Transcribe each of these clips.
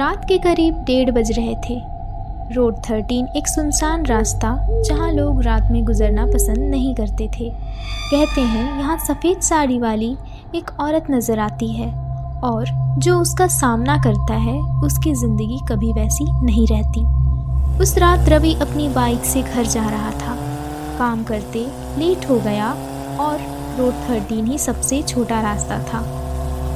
रात के करीब 1:30 बज रहे थे। रोड 13 एक सुनसान रास्ता जहां लोग रात में गुजरना पसंद नहीं करते थे। कहते हैं यहाँ सफ़ेद साड़ी वाली एक औरत नज़र आती है और जो उसका सामना करता है उसकी ज़िंदगी कभी वैसी नहीं रहती। उस रात रवि अपनी बाइक से घर जा रहा था। काम करते लेट हो गया और रोड 13 ही सबसे छोटा रास्ता था।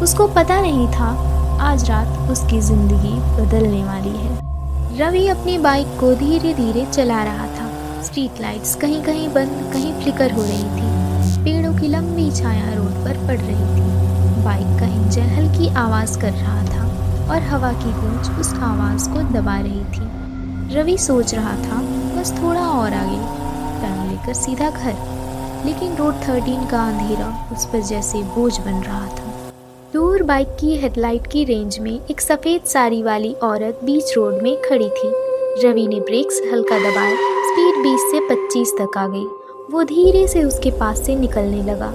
उसको पता नहीं था आज रात उसकी ज़िंदगी बदलने वाली है। रवि अपनी बाइक को धीरे धीरे चला रहा था। स्ट्रीट लाइट्स कहीं कहीं बंद कहीं फ्लिकर हो रही थी। पेड़ों की लंबी छाया रोड पर पड़ रही थी। बाइक का इंजन हल्की आवाज़ कर रहा था और हवा की गूंज उस आवाज़ को दबा रही थी। रवि सोच रहा था बस थोड़ा और आगे, टर्न लेकर सीधा घर। लेकिन रोड 13 का अंधेरा उस पर जैसे बोझ बन रहा था। दूर बाइक की हेडलाइट की रेंज में एक सफ़ेद साड़ी वाली औरत बीच रोड में खड़ी थी। रवि ने ब्रेक्स हल्का दबाए। स्पीड 20 से 25 तक आ गई। वो धीरे से उसके पास से निकलने लगा।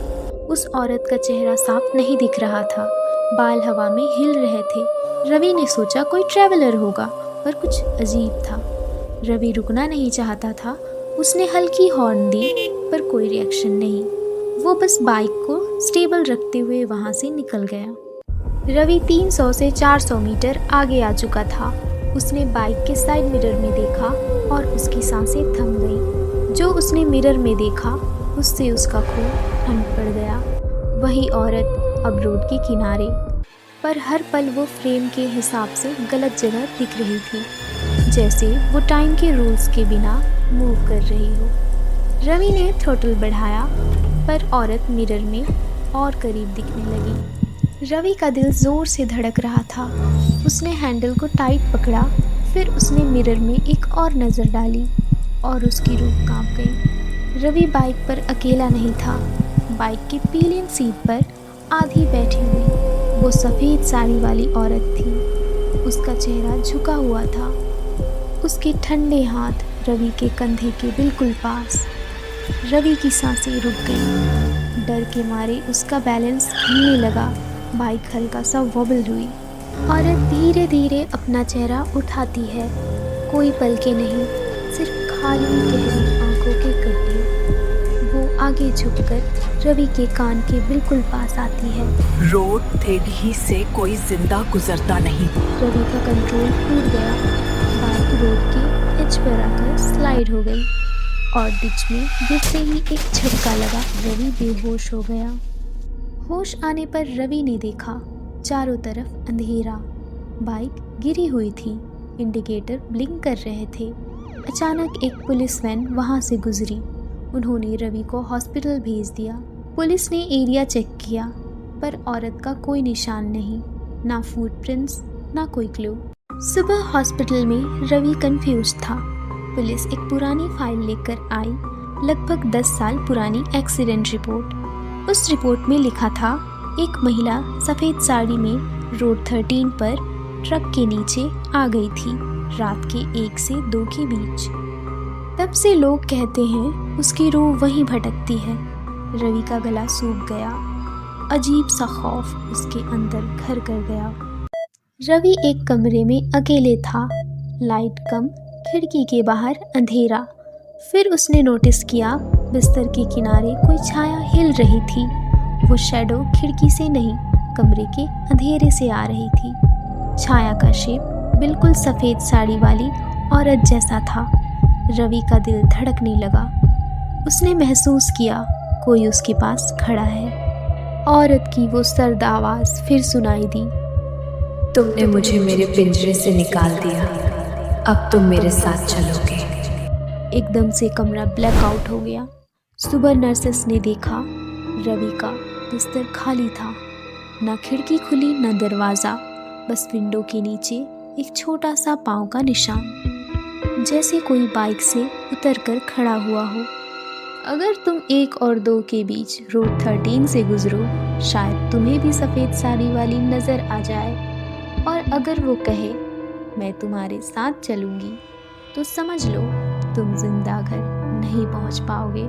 उस औरत का चेहरा साफ नहीं दिख रहा था। बाल हवा में हिल रहे थे। रवि ने सोचा कोई ट्रैवलर होगा, पर कुछ अजीब था। रवि रुकना नहीं चाहता था। उसने हल्की हॉर्न दी पर कोई रिएक्शन नहीं। वो बस बाइक को स्टेबल रखते हुए वहाँ से निकल गया। रवि 300 से 400 मीटर आगे आ चुका था। उसने बाइक के साइड मिरर में देखा और उसकी सांसें थम गईं। जो उसने मिरर में देखा उससे उसका खून ठंड पड़ गया। वही औरत अब रोड के किनारे, पर हर पल वो फ्रेम के हिसाब से गलत जगह दिख रही थी, जैसे वो टाइम के रूल्स के बिना मूव कर रही हो। रवि ने थ्रोटल बढ़ाया पर औरत मिरर में और करीब दिखने लगी। रवि का दिल ज़ोर से धड़क रहा था। उसने हैंडल को टाइट पकड़ा। फिर उसने मिरर में एक और नज़र डाली और उसकी रूह कांप गई। रवि बाइक पर अकेला नहीं था। बाइक के पिलियन सीट पर आधी बैठी हुई वो सफ़ेद साड़ी वाली औरत थी। उसका चेहरा झुका हुआ था। उसके ठंडे हाथ रवि के कंधे के बिल्कुल पास। रवि की सांसें रुक गईं। डर के मारे उसका बैलेंस हिलने लगा। बाइक हल्का सा वॉबल हुई। औरत धीरे धीरे अपना चेहरा उठाती है। कोई पलके नहीं, सिर्फ खाली गहरी आंखों के गड्ढे। वो आगे झुककर रवि के कान के बिल्कुल पास आती है। रोड 13 से कोई जिंदा गुजरता नहीं। रवि का कंट्रोल टूट गया। बाइक रोड के एज पर आकर स्लाइड हो गई और डिच में गिरते ही एक झटका लगा। रवि बेहोश हो गया। होश आने पर रवि ने देखा चारों तरफ अंधेरा। बाइक गिरी हुई थी। इंडिकेटर ब्लिंक कर रहे थे। अचानक एक पुलिस वैन वहां से गुजरी। उन्होंने रवि को हॉस्पिटल भेज दिया। पुलिस ने एरिया चेक किया पर औरत का कोई निशान नहीं, ना फुटप्रिंट्स, ना कोई क्लू। सुबह हॉस्पिटल में रवि कंफ्यूज था। पुलिस एक पुरानी फाइल लेकर आई, लगभग 10 साल पुरानी एक्सीडेंट रिपोर्ट। उस रिपोर्ट में लिखा था एक महिला सफ़ेद साड़ी में रोड 13 पर ट्रक के नीचे आ गई थी रात के 1 से 2 के बीच। तब से लोग कहते हैं उसकी रूह वहीं भटकती है। रवि का गला सूख गया। अजीब सा खौफ उसके अंदर घर कर गया। रवि एक कमरे में अकेले था। लाइट कम, खिड़की के बाहर अंधेरा। फिर उसने नोटिस किया बिस्तर के किनारे कोई छाया हिल रही थी। वो शैडो खिड़की से नहीं, कमरे के अंधेरे से आ रही थी। छाया का शेप बिल्कुल सफ़ेद साड़ी वाली औरत जैसा था। रवि का दिल धड़कने लगा। उसने महसूस किया कोई उसके पास खड़ा है। औरत की वो सर्द आवाज़ फिर सुनाई दी। तुमने मुझे मेरे पिंजरे से निकाल दिया, अब तुम मेरे साथ चलोगे। एकदम से कमरा ब्लैकआउट हो गया। सुबह नर्सेस ने देखा रवि का बिस्तर खाली था। ना खिड़की खुली ना दरवाज़ा, बस विंडो के नीचे एक छोटा सा पाँव का निशान, जैसे कोई बाइक से उतरकर खड़ा हुआ हो। अगर तुम 1 और 2 के बीच रोड 13 से गुजरो, शायद तुम्हें भी सफ़ेद साड़ी वाली नज़र आ जाए। और अगर वो कहे मैं तुम्हारे साथ चलूँगी, तो समझ लो तुम जिंदा घर नहीं पहुँच पाओगे।